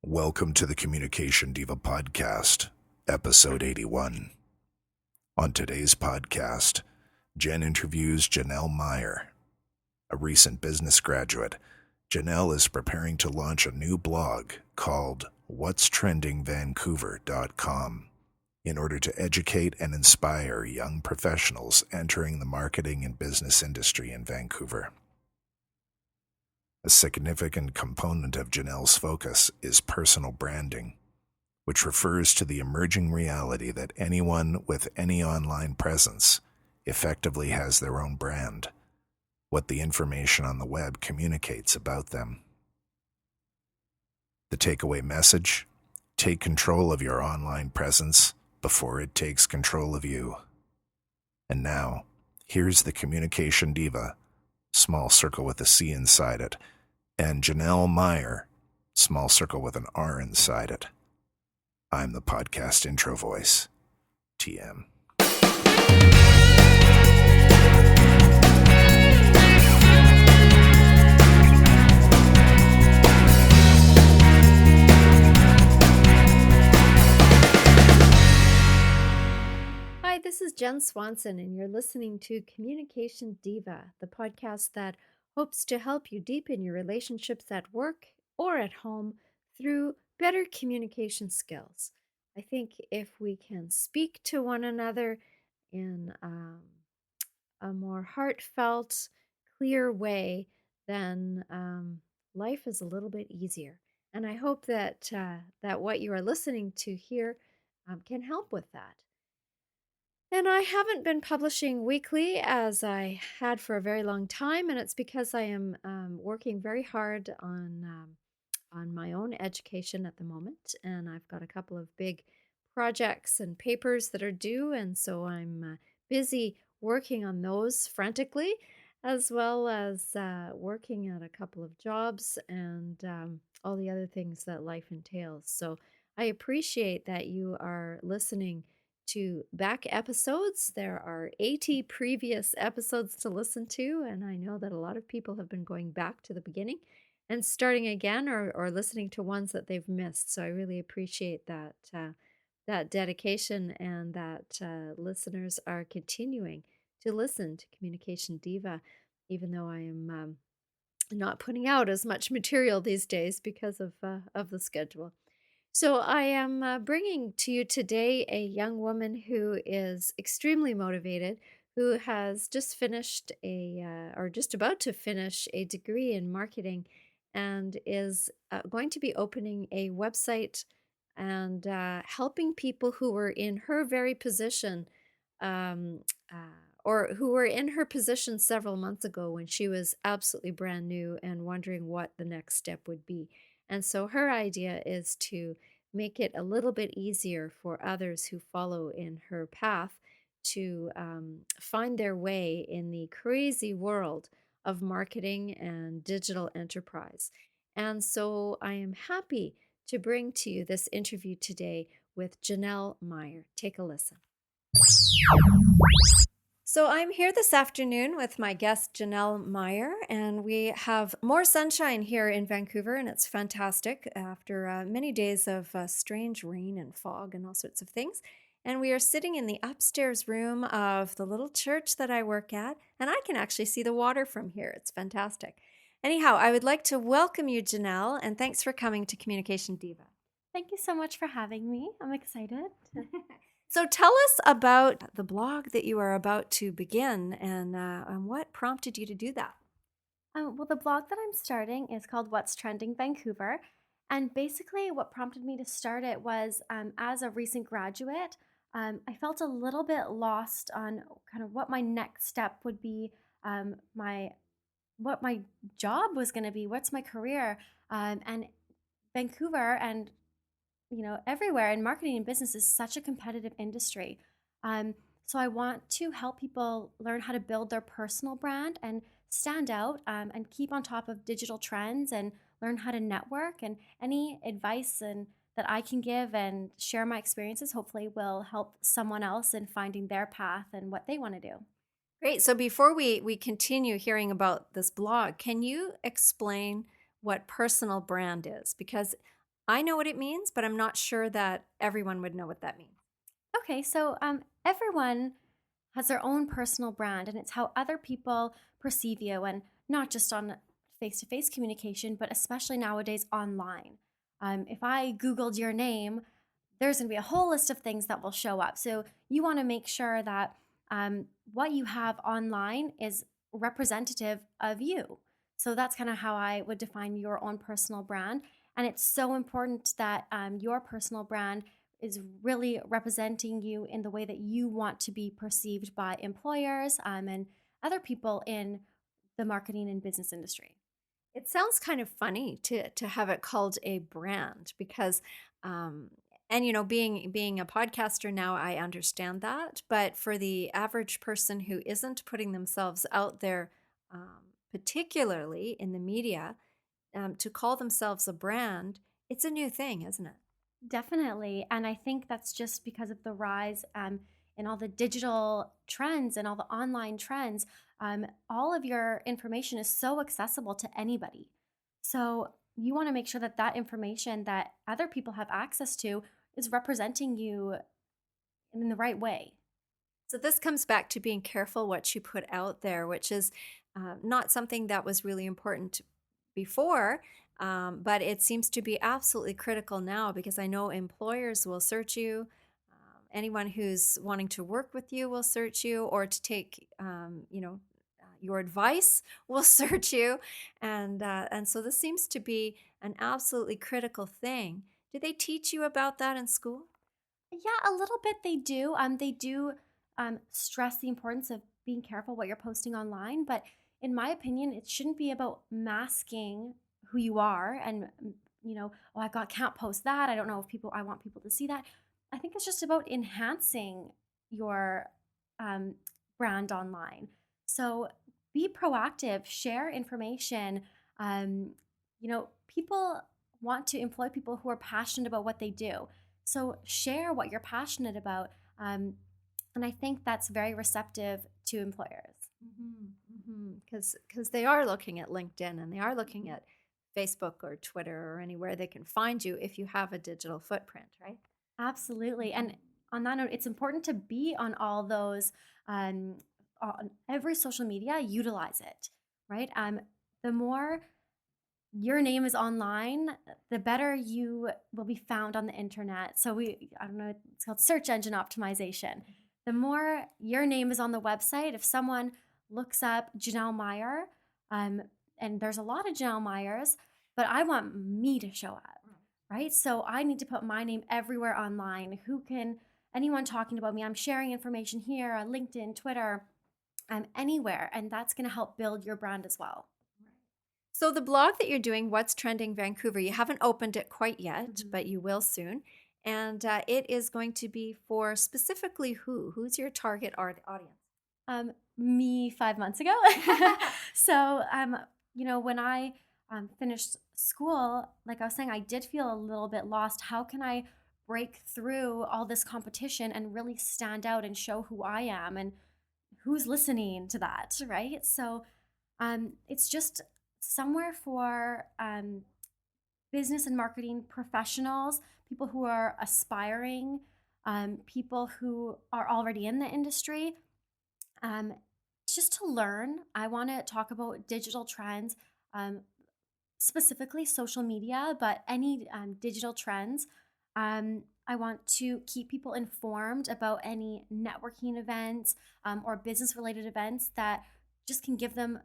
Welcome to the Communication Diva Podcast, Episode 81. On today's podcast, Jen interviews Janelle Maier. A recent business graduate, Janelle is preparing to launch a new blog called whatstrendingvancouver.com in order to educate and inspire young professionals entering the marketing and business industry in Vancouver. A significant component of Janelle's focus is personal branding, which refers to the emerging reality that anyone with any online presence effectively has their own brand, what the information on the web communicates about them. The takeaway message: take control of your online presence before it takes control of you. And now, here's the Communication Diva, small circle with a C inside it, and Janelle Maier, small circle with an R inside it. I'm the podcast intro voice, TM. Hi, this is Jen Swanson, and you're listening to Communication Diva, the podcast that hopes to help you deepen your relationships at work or at home through better communication skills. I think if we can speak to one another in a more heartfelt, clear way, then life is a little bit easier. And I hope that what you are listening to here can help with that. And I haven't been publishing weekly as I had for a very long time, and it's because I am working very hard on my own education at the moment, and I've got a couple of big projects and papers that are due, and so I'm busy working on those frantically, as well as working at a couple of jobs and all the other things that life entails. So I appreciate that you are listening to back episodes. There are 80 previous episodes to listen to, and I know that a lot of people have been going back to the beginning and starting again or listening to ones that they've missed. So I really appreciate that that dedication and that listeners are continuing to listen to Communication Diva, even though I am not putting out as much material these days because of the schedule. So I am bringing to you today a young woman who is extremely motivated, who has just finished or just about to finish a degree in marketing, and is going to be opening a website and helping people who were in her very position, um, or who were in her position several months ago when she was absolutely brand new and wondering what the next step would be. And so her idea is to make it a little bit easier for others who follow in her path to find their way in the crazy world of marketing and digital enterprise. And so I am happy to bring to you this interview today with Janelle Maier. Take a listen. So I'm here this afternoon with my guest, Janelle Maier, and we have more sunshine here in Vancouver, and it's fantastic after many days of strange rain and fog and all sorts of things. And we are sitting in the upstairs room of the little church that I work at, and I can actually see the water from here. It's fantastic. Anyhow, I would like to welcome you, Janelle, and thanks for coming to Communication Diva. Thank you so much for having me. I'm excited. So tell us about the blog that you are about to begin and what prompted you to do that. Well, the blog that I'm starting is called What's Trending Vancouver. And basically, what prompted me to start it was as a recent graduate, I felt a little bit lost on kind of what my next step would be, what my job was going to be, what's my career. And Vancouver and everywhere in marketing and business is such a competitive industry. So I want to help people learn how to build their personal brand and stand out and keep on top of digital trends and learn how to network. And any advice that I can give and share my experiences hopefully will help someone else in finding their path and what they want to do. Great. So before we continue hearing about this blog, can you explain what personal brand is? Because I know what it means, but I'm not sure that everyone would know what that means. Okay, so everyone has their own personal brand, and it's how other people perceive you, and not just on face to face communication, but especially nowadays online. If I Googled your name, there's going to be a whole list of things that will show up. So you want to make sure that what you have online is representative of you. So that's kind of how I would define your own personal brand. And it's so important that your personal brand is really representing you in the way that you want to be perceived by employers and other people in the marketing and business industry. It sounds kind of funny to have it called a brand because, and being a podcaster now, I understand that. But for the average person who isn't putting themselves out there, particularly in the media, to call themselves a brand, it's a new thing, isn't it? Definitely. And I think that's just because of the rise in all the digital trends and all the online trends. All of your information is so accessible to anybody. So you want to make sure that that information that other people have access to is representing you in the right way. So this comes back to being careful what you put out there, which is not something that was really important before, but it seems to be absolutely critical now because I know employers will search you. Anyone who's wanting to work with you will search you, or to take, your advice will search you, and so this seems to be an absolutely critical thing. Do they teach you about that in school? Yeah, a little bit they do. They do stress the importance of being careful what you're posting online, but in my opinion, it shouldn't be about masking who you are and oh, can't post that. I don't know if I want people to see that. I think it's just about enhancing your um, brand online. So be proactive, share information. People want to employ people who are passionate about what they do. So share what you're passionate about. And I think that's very receptive to employers. Because they are looking at LinkedIn and they are looking at Facebook or Twitter or anywhere they can find you if you have a digital footprint, right? Absolutely. And on that note, it's important to be on all those, on every social media, utilize it, right? The more your name is online, the better you will be found on the internet. So I don't know, it's called search engine optimization. The more your name is on the website, if someone looks up Janelle Maier, and there's a lot of Janelle Maiers, but I want me to show up, right? So I need to put my name everywhere online. Anyone talking about me, I'm sharing information here on LinkedIn, Twitter, anywhere, and that's going to help build your brand as well. So the blog that you're doing, What's Trending Vancouver, you haven't opened it quite yet, but you will soon. And it is going to be for specifically who? Who's your target audience? Me 5 months ago. So, when I finished school, like I was saying, I did feel a little bit lost. How can I break through all this competition and really stand out and show who I am and who's listening to that, right? So, it's just somewhere for business and marketing professionals, people who are aspiring, people who are already in the industry. Just to learn, I want to talk about digital trends, specifically social media, but any digital trends. I want to keep people informed about any networking events or business related events that just can give them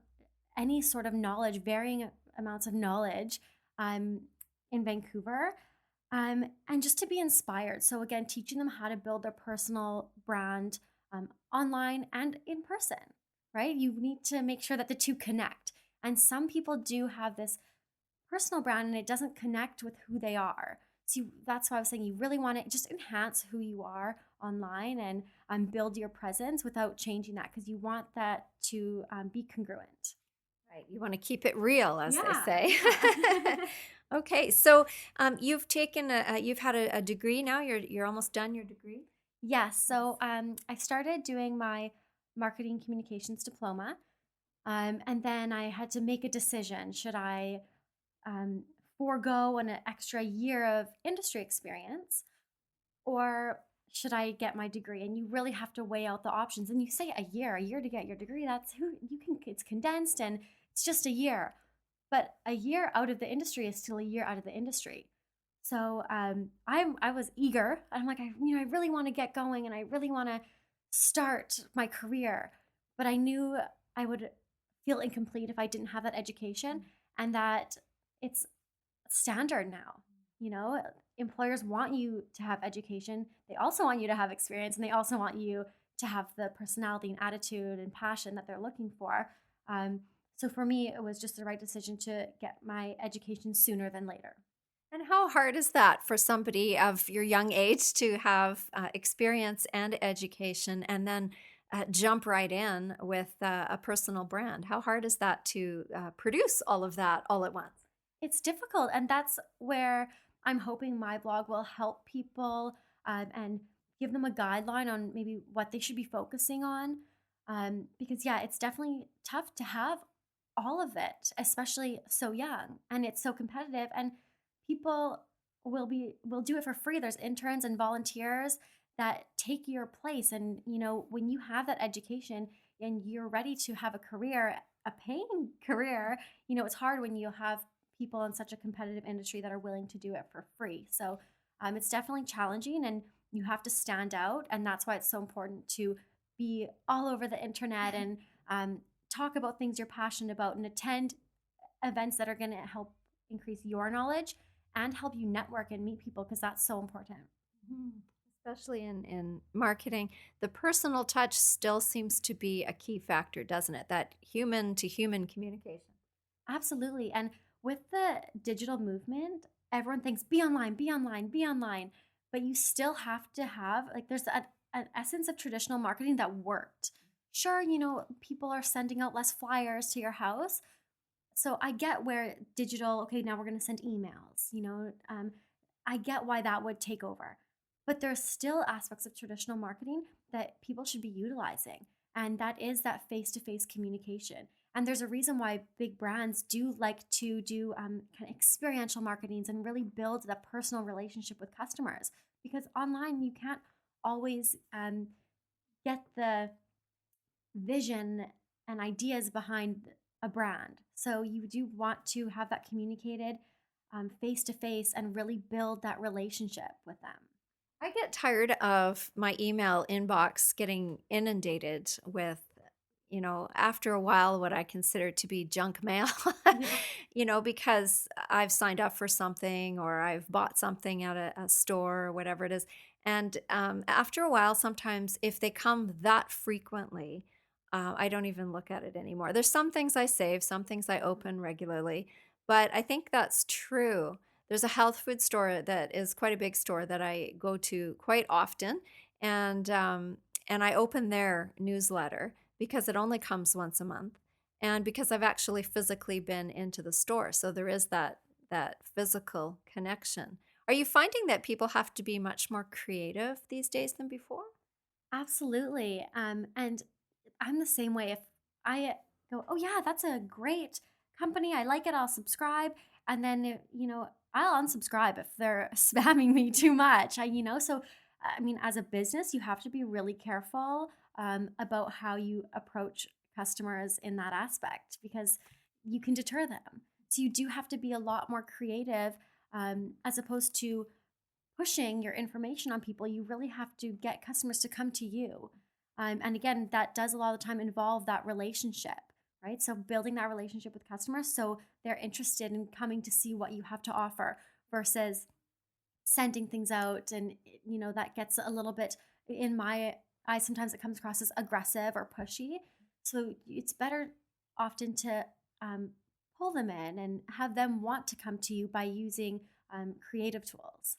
any sort of knowledge, varying amounts of knowledge in Vancouver, and just to be inspired. So again, teaching them how to build their personal brand online and in person, right? You need to make sure that the two connect. And some people do have this personal brand and it doesn't connect with who they are. So that's why I was saying you really want to just enhance who you are online and build your presence without changing that, because you want that to be congruent. Right. You want to keep it real, as they say. Yeah. Okay. So you've taken you've had a degree now. You're almost done your degree. Yes. So I started doing my marketing communications diploma, and then I had to make a decision. Should I forego an extra year of industry experience, or should I get my degree? And you really have to weigh out the options. And you say a year to get your degree, that's who you can, it's condensed and it's just a year. But a year out of the industry is still a year out of the industry. So I was eager. I'm like, I really want to get going and I really want to start my career. But I knew I would feel incomplete if I didn't have that education, and that it's standard now. Employers want you to have education. They also want you to have experience, and they also want you to have the personality and attitude and passion that they're looking for. So for me, it was just the right decision to get my education sooner than later. And how hard is that for somebody of your young age to have experience and education and then jump right in with a personal brand? How hard is that to produce all of that all at once? It's difficult, and that's where I'm hoping my blog will help people and give them a guideline on maybe what they should be focusing on. Because yeah, it's definitely tough to have all of it, especially so young, and it's so competitive, and people will do it for free. There's interns and volunteers that take your place, and when you have that education and you're ready to have a career, a paying career, it's hard when you have people in such a competitive industry that are willing to do it for free. So it's definitely challenging, and you have to stand out, and that's why it's so important to be all over the internet and talk about things you're passionate about and attend events that are going to help increase your knowledge and help you network and meet people, because that's so important. Mm-hmm. Especially in marketing, the personal touch still seems to be a key factor, doesn't it? That human to human communication. Absolutely. And with the digital movement, everyone thinks be online, be online, be online. But you still have to have, like, there's an essence of traditional marketing that worked. Sure, people are sending out less flyers to your house. So I get where digital, okay, now we're going to send emails, I get why that would take over. But there's still aspects of traditional marketing that people should be utilizing. And that is that face-to-face communication. And there's a reason why big brands do like to do kind of experiential marketings and really build that personal relationship with customers. Because online, you can't always get the vision and ideas behind a brand. So you do want to have that communicated face to face and really build that relationship with them. I get tired of my email inbox getting inundated with, after a while, what I consider to be junk mail, because I've signed up for something or I've bought something at a store or whatever it is. And after a while, sometimes if they come that frequently, I don't even look at it anymore. There's some things I save, some things I open regularly, but I think that's true. There's a health food store that is quite a big store that I go to quite often, and I open their newsletter because it only comes once a month, and because I've actually physically been into the store, so there is that physical connection. Are you finding that people have to be much more creative these days than before? Absolutely. And I'm the same way. If I go, oh yeah, that's a great company, I like it, I'll subscribe. And then, I'll unsubscribe if they're spamming me too much. So, I mean, as a business, you have to be really careful about how you approach customers in that aspect, because you can deter them. So you do have to be a lot more creative as opposed to pushing your information on people. You really have to get customers to come to you. And again, that does a lot of the time involve that relationship, right? So building that relationship with customers so they're interested in coming to see what you have to offer versus sending things out. And, that gets a little bit, in my eyes, sometimes it comes across as aggressive or pushy. So it's better often to pull them in and have them want to come to you by using creative tools.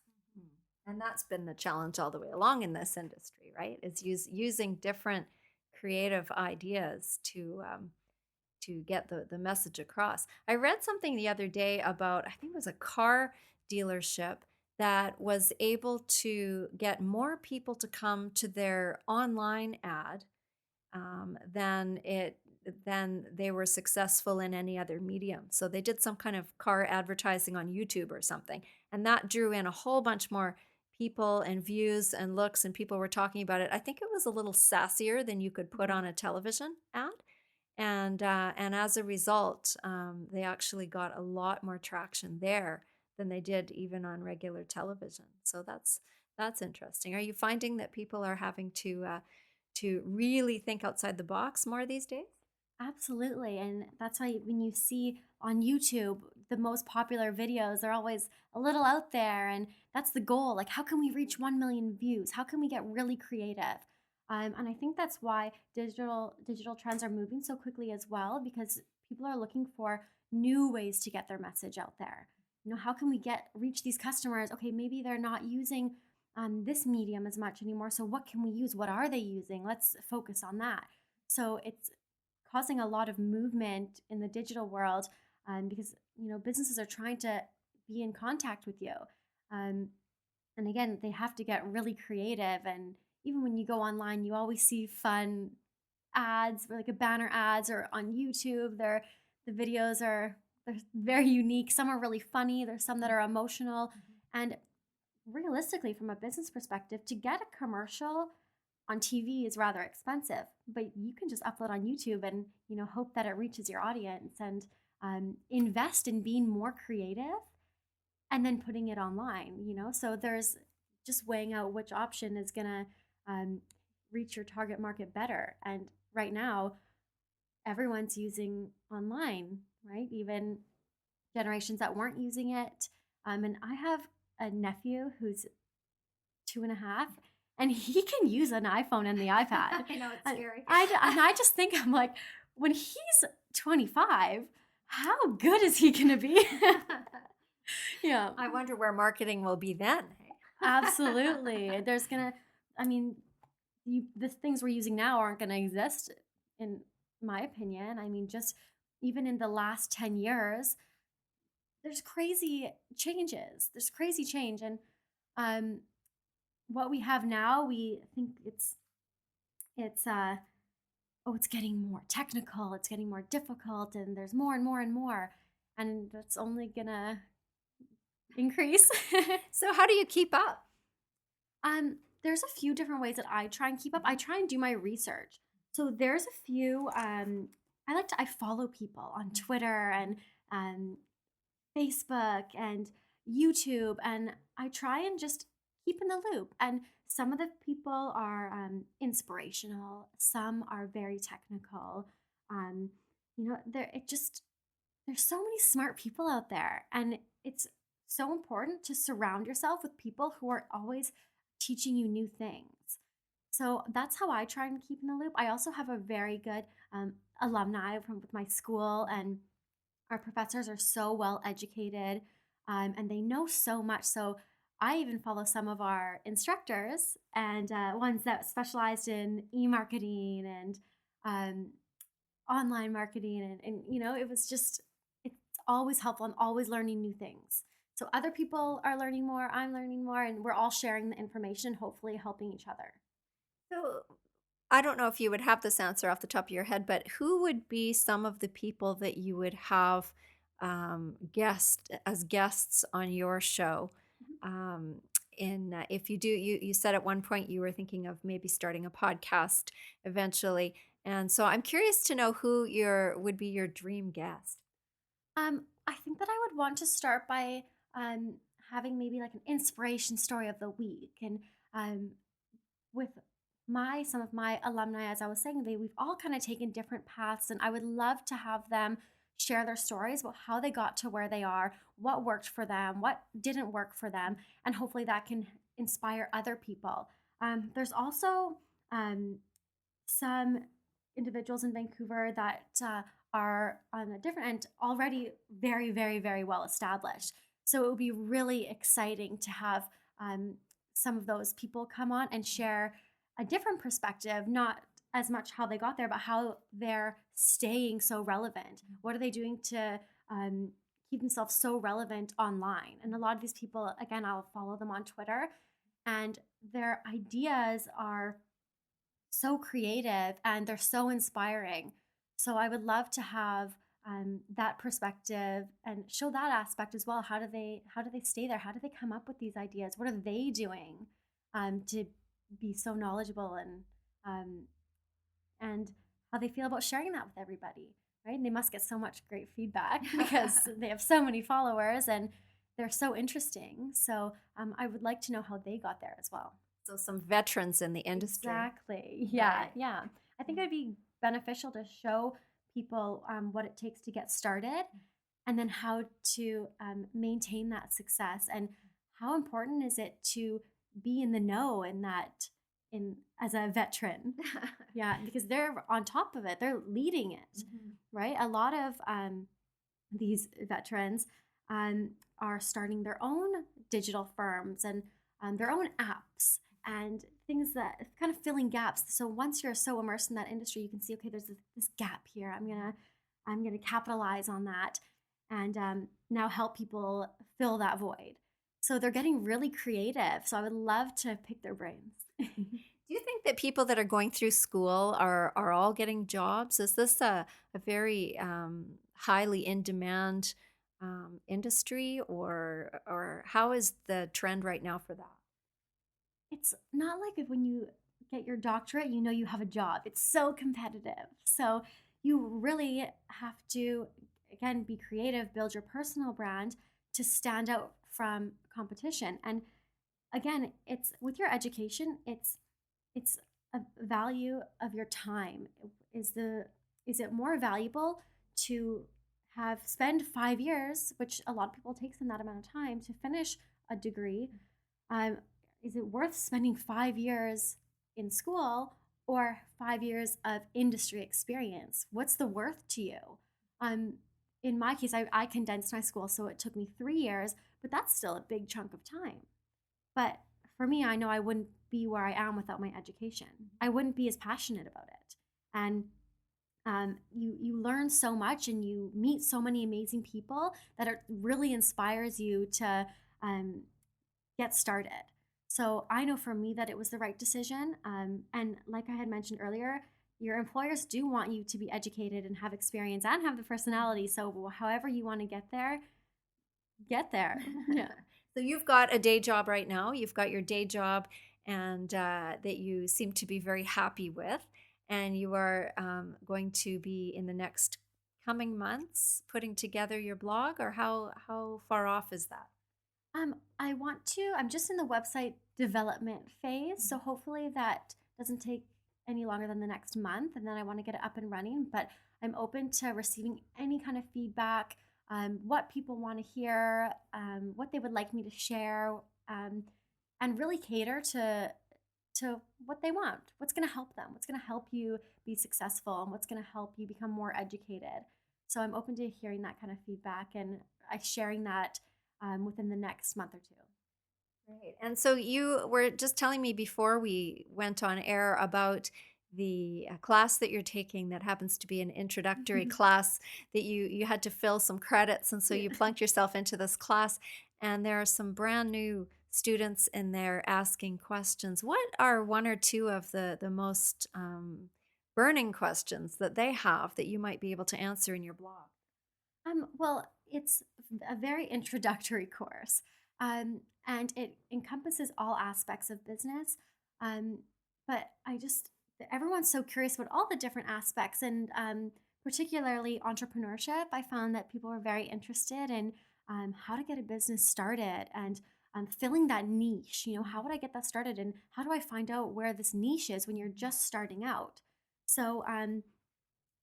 And that's been the challenge all the way along in this industry, right? Is using different creative ideas to get the message across. I read something the other day about, I think it was a car dealership that was able to get more people to come to their online ad than it than they were successful in any other medium. So they did some kind of car advertising on YouTube or something, and that drew in a whole bunch more people and views and looks, and people were talking about it. I think it was a little sassier than you could put on a television ad. And as a result, they actually got a lot more traction there than they did even on regular television. So that's interesting. Are you finding that people are having to really think outside the box more these days? Absolutely. And that's why when you see on YouTube, the most popular videos are always a little out there. And that's the goal. Like, how can we reach 1 million views? How can we get really creative? And I think that's why digital trends are moving so quickly as well, because people are looking for new ways to get their message out there. How can we reach these customers? Okay, maybe they're not using this medium as much anymore. So what can we use? What are they using? Let's focus on that. So it's causing a lot of movement in the digital world, because businesses are trying to be in contact with you, and again, they have to get really creative. And even when you go online, you always see fun ads, or like a banner ads, or on YouTube, the videos they're very unique. Some are really funny. There's some that are emotional, and realistically, from a business perspective, to get a commercial on TV is rather expensive, but you can just upload on YouTube and hope that it reaches your audience, and invest in being more creative and then putting it online. So there's just weighing out which option is gonna reach your target market better. And right now, everyone's using online, right? Even generations that weren't using it. And I have a nephew who's 2.5, and he can use an iPhone and the iPad. I know, it's scary. I just think, I'm like, when he's 25, how good is he going to be? Yeah. I wonder where marketing will be then. Absolutely. There's going to, the things we're using now aren't going to exist, in my opinion. Just even in the last 10 years, there's crazy changes. There's crazy change. And what we have now, we think it's getting more technical, it's getting more difficult, and there's more and more and more, and that's only gonna increase. So how do you keep up? There's a few different ways that I try and keep up. I try and do my research. So there's a few, I follow people on Twitter and Facebook and YouTube, and I try and just keep in the loop. And some of the people are inspirational, some are very technical. There's so many smart people out there, and it's so important to surround yourself with people who are always teaching you new things. So that's how I try and keep in the loop. I also have a very good alumni with my school, and our professors are so well educated, and they know so much. So I even follow some of our instructors, and ones that specialized in e-marketing and online marketing. And it's always helpful. I'm always learning new things. So other people are learning more, I'm learning more, and we're all sharing the information, hopefully helping each other. So I don't know if you would have this answer off the top of your head, but who would be some of the people that you would have guests on your show? If you do, you said at one point you were thinking of maybe starting a podcast eventually, and so I'm curious to know who would be your dream guest. I think that I would want to start by having maybe like an inspiration story of the week, and with some of my alumni, as I was saying, we've all kind of taken different paths, and I would love to have them share their stories about how they got to where they are, what worked for them, what didn't work for them, and hopefully that can inspire other people. There's also some individuals in Vancouver that are on a different end, already very, very, very well established. So it would be really exciting to have some of those people come on and share a different perspective, not as much how they got there, but how they're staying so relevant. What are they doing to keep themselves so relevant online? And a lot of these people, again, I'll follow them on Twitter, and their ideas are so creative and they're so inspiring. So I would love to have that perspective and show that aspect as well. How do they stay there? How do they come up with these ideas? What are they doing to be so knowledgeable um, and how they feel about sharing that with everybody, right? And they must get so much great feedback because they have so many followers and they're so interesting. So I would like to know how they got there as well. So some veterans in the industry. Exactly. Yeah. Right. Yeah. I think it'd be beneficial to show people what it takes to get started and then how to maintain that success and how important is it to be in the know in that as a veteran. Yeah, because they're on top of it. They're leading it, right? A lot of these veterans are starting their own digital firms and their own apps and things that kind of filling gaps. So once you're so immersed in that industry, you can see, okay, there's this gap here. I'm gonna capitalize on that and now help people fill that void. So they're getting really creative. So I would love to pick their brains. Do you think that people that are going through school are all getting jobs? Is this a very highly in demand industry, or how is the trend right now for that? It's not like if when you get your doctorate, you know you have a job. It's so competitive. So you really have to, again, be creative, build your personal brand to stand out from competition. And again, it's with your education, it's a value of your time. Is it more valuable to spend 5 years, which a lot of people takes them that amount of time to finish a degree? Is it worth spending 5 years in school or 5 years of industry experience? What's the worth to you? In my case, I condensed my school, so it took me 3 years, but that's still a big chunk of time. But for me, I know I wouldn't be where I am without my education. I wouldn't be as passionate about it. And you learn so much and you meet so many amazing people that it really inspires you to get started. So I know for me that it was the right decision. And like I had mentioned earlier, your employers do want you to be educated and have experience and have the personality. So however you want to get there, get there. Yeah. So you've got a day job right now. You've got your day job and that you seem to be very happy with. And you are going to be in the next coming months putting together your blog, or how far off is that? I'm just in the website development phase. So hopefully that doesn't take any longer than the next month. And then I want to get it up and running. But I'm open to receiving any kind of feedback, what people want to hear, what they would like me to share, and really cater to what they want, what's going to help them, what's going to help you be successful, and what's going to help you become more educated. So I'm open to hearing that kind of feedback and sharing that within the next month or two. Great. And so you were just telling me before we went on air about the class that you're taking that happens to be an introductory class that you had to fill some credits, and so you plunked yourself into this class, and there are some brand new students in there asking questions. What are one or two of the most burning questions that they have that you might be able to answer in your blog? Well, it's a very introductory course, and it encompasses all aspects of business. But everyone's so curious about all the different aspects, and particularly entrepreneurship. I found that people were very interested in how to get a business started and filling that niche. How would I get that started, and how do I find out where this niche is when you're just starting out? So I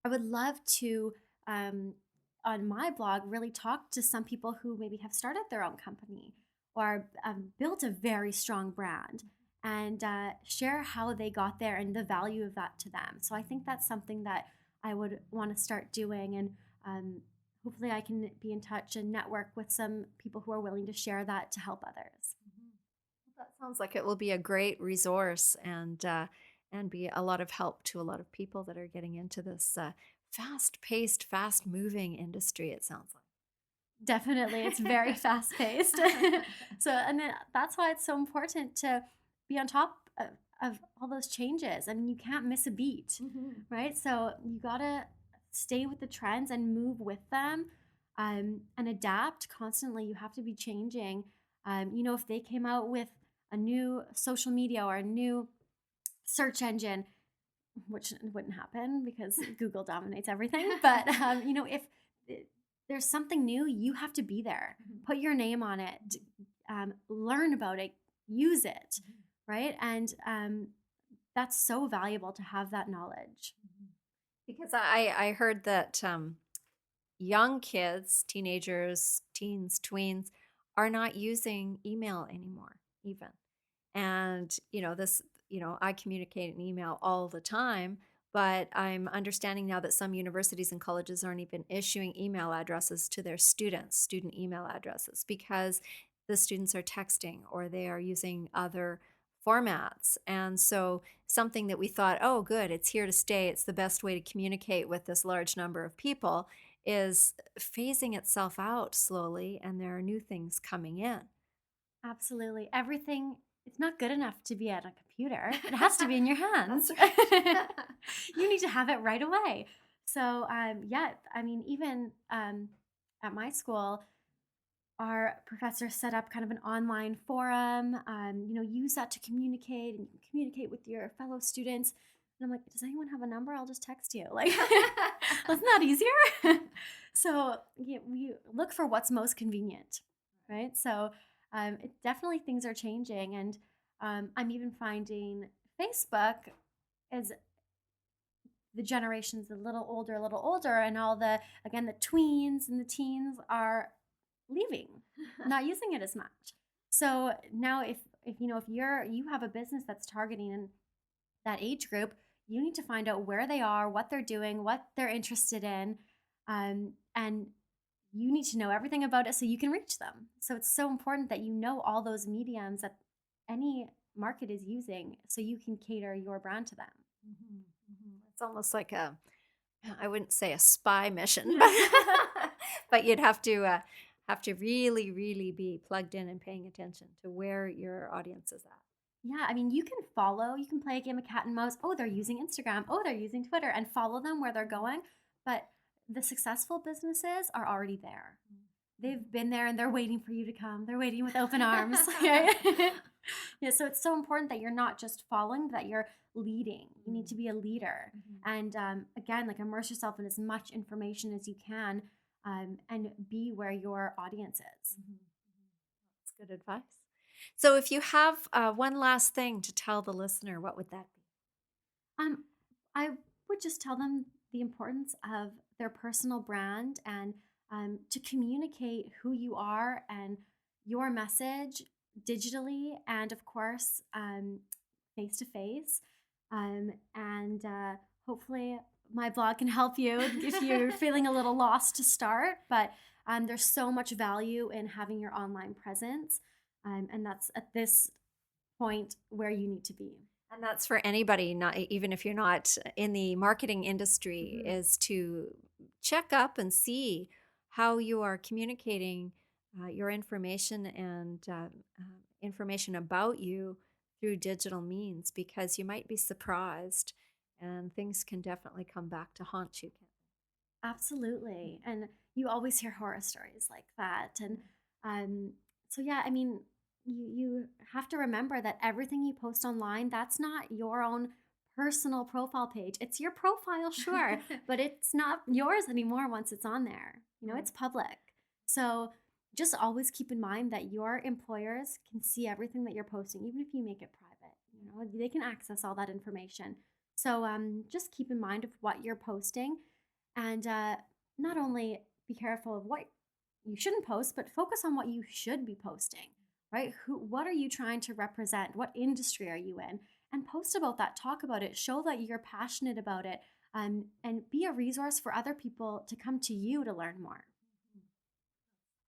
would love to, on my blog, really talk to some people who maybe have started their own company or built a very strong brand and share how they got there and the value of that to them. So I think that's something that I would want to start doing, and hopefully I can be in touch and network with some people who are willing to share that to help others. That sounds like it will be a great resource and be a lot of help to a lot of people that are getting into this fast-paced, fast-moving industry, it sounds like. Definitely. It's very fast-paced. So, and that's why it's so important to be on top of all those changes. I mean, you can't miss a beat, right? So you got to stay with the trends and move with them, and adapt constantly. You have to be changing. If they came out with a new social media or a new search engine, which wouldn't happen because Google dominates everything. But, if there's something new, you have to be there. Put your name on it, learn about it, use it, right? And that's so valuable to have that knowledge. Because I heard that young kids, teenagers, teens, tweens, are not using email anymore, even. And, I communicate in email all the time, but I'm understanding now that some universities and colleges aren't even issuing email addresses to their students, student email addresses, because the students are texting or they are using other formats. And so something that we thought, oh, good, it's here to stay, it's the best way to communicate with this large number of people, is phasing itself out slowly, and there are new things coming in. Absolutely. Everything, it's not good enough to be at a computer. It has to be in your hands. You need to have it right away. So, even at my school, our professor set up kind of an online forum. Use that to communicate, and you can communicate with your fellow students. And I'm like, does anyone have a number? I'll just text you. Like, wasn't that easier? So we look for what's most convenient, right? So definitely things are changing. And I'm even finding Facebook is the generations a little older, and all the tweens and the teens are leaving, not using it as much. So now if you have a business that's targeting that age group, you need to find out where they are, what they're doing, what they're interested in, and you need to know everything about it so you can reach them. So it's so important that you know all those mediums that any market is using so you can cater your brand to them. It's almost like I wouldn't say a spy mission, but you'd have to really, really be plugged in and paying attention to where your audience is at. Yeah, you can play a game of cat and mouse. Oh, they're using Instagram. Oh, they're using Twitter, and follow them where they're going. But the successful businesses are already there. They've been there and they're waiting for you to come. They're waiting with open arms. Yeah, so it's so important that you're not just following, but that you're leading. You need to be a leader. And again, immerse yourself in as much information as you can, and be where your audience is. That's good advice. So if you have one last thing to tell the listener, what would that be? I would just tell them the importance of their personal brand, and to communicate who you are and your message digitally, and of course face to face. And hopefully my blog can help you if you're feeling a little lost to start. But there's so much value in having your online presence. And that's at this point where you need to be. And that's for anybody, not even if you're not in the marketing industry, is to check up and see how you are communicating your information and information about you through digital means, because you might be surprised and things can definitely come back to haunt you. Absolutely. And you always hear horror stories like that. And so, yeah, you have to remember that everything you post online, that's not your own personal profile page. It's your profile, sure, but it's not yours anymore once it's on there. It's public. So just always keep in mind that your employers can see everything that you're posting, even if you make it private. They can access all that information. So just keep in mind of what you're posting, and not only be careful of what you shouldn't post, but focus on what you should be posting. Right? What are you trying to represent? What industry are you in? And post about that, talk about it, show that you're passionate about it, and be a resource for other people to come to you to learn more.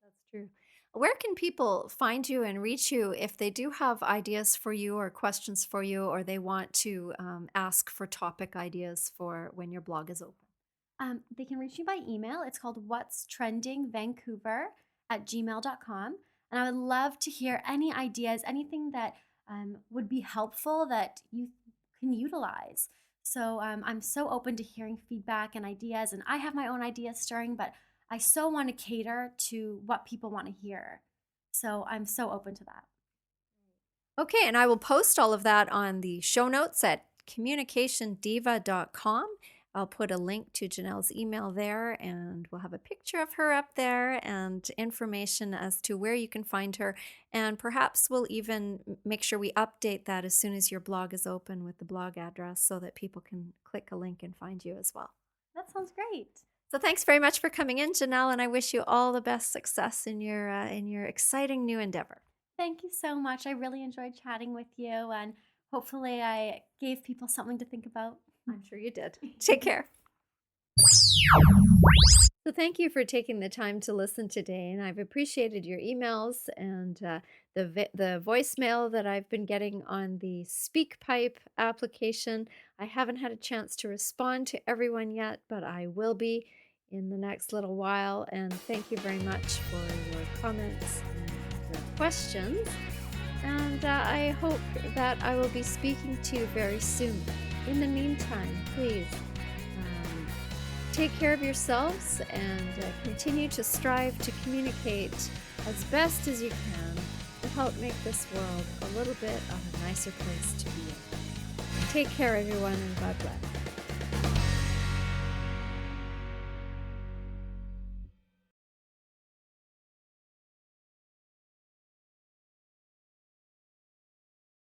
That's true. Where can people find you and reach you if they do have ideas for you or questions for you, or they want to ask for topic ideas for when your blog is open? They can reach me by email. It's called What's Trending Vancouver @gmail.com. And I would love to hear any ideas, anything that would be helpful that you can utilize. So I'm so open to hearing feedback and ideas, and I have my own ideas stirring, but I so want to cater to what people want to hear. So I'm so open to that. Okay, and I will post all of that on the show notes at communicationdiva.com. I'll put a link to Janelle's email there, and we'll have a picture of her up there and information as to where you can find her. And perhaps we'll even make sure we update that as soon as your blog is open with the blog address so that people can click a link and find you as well. That sounds great. So thanks very much for coming in, Janelle, and I wish you all the best success in your exciting new endeavor. Thank you so much. I really enjoyed chatting with you, and hopefully I gave people something to think about. I'm sure you did. Take care. So thank you for taking the time to listen today, and I've appreciated your emails and the voicemail that I've been getting on the SpeakPipe application. I haven't had a chance to respond to everyone yet, but I will be in the next little while, and thank you very much for your comments and your questions, and I hope that I will be speaking to you very soon. In the meantime, please take care of yourselves and continue to strive to communicate as best as you can to help make this world a little bit of a nicer place to be in. Take care, everyone, and God bless.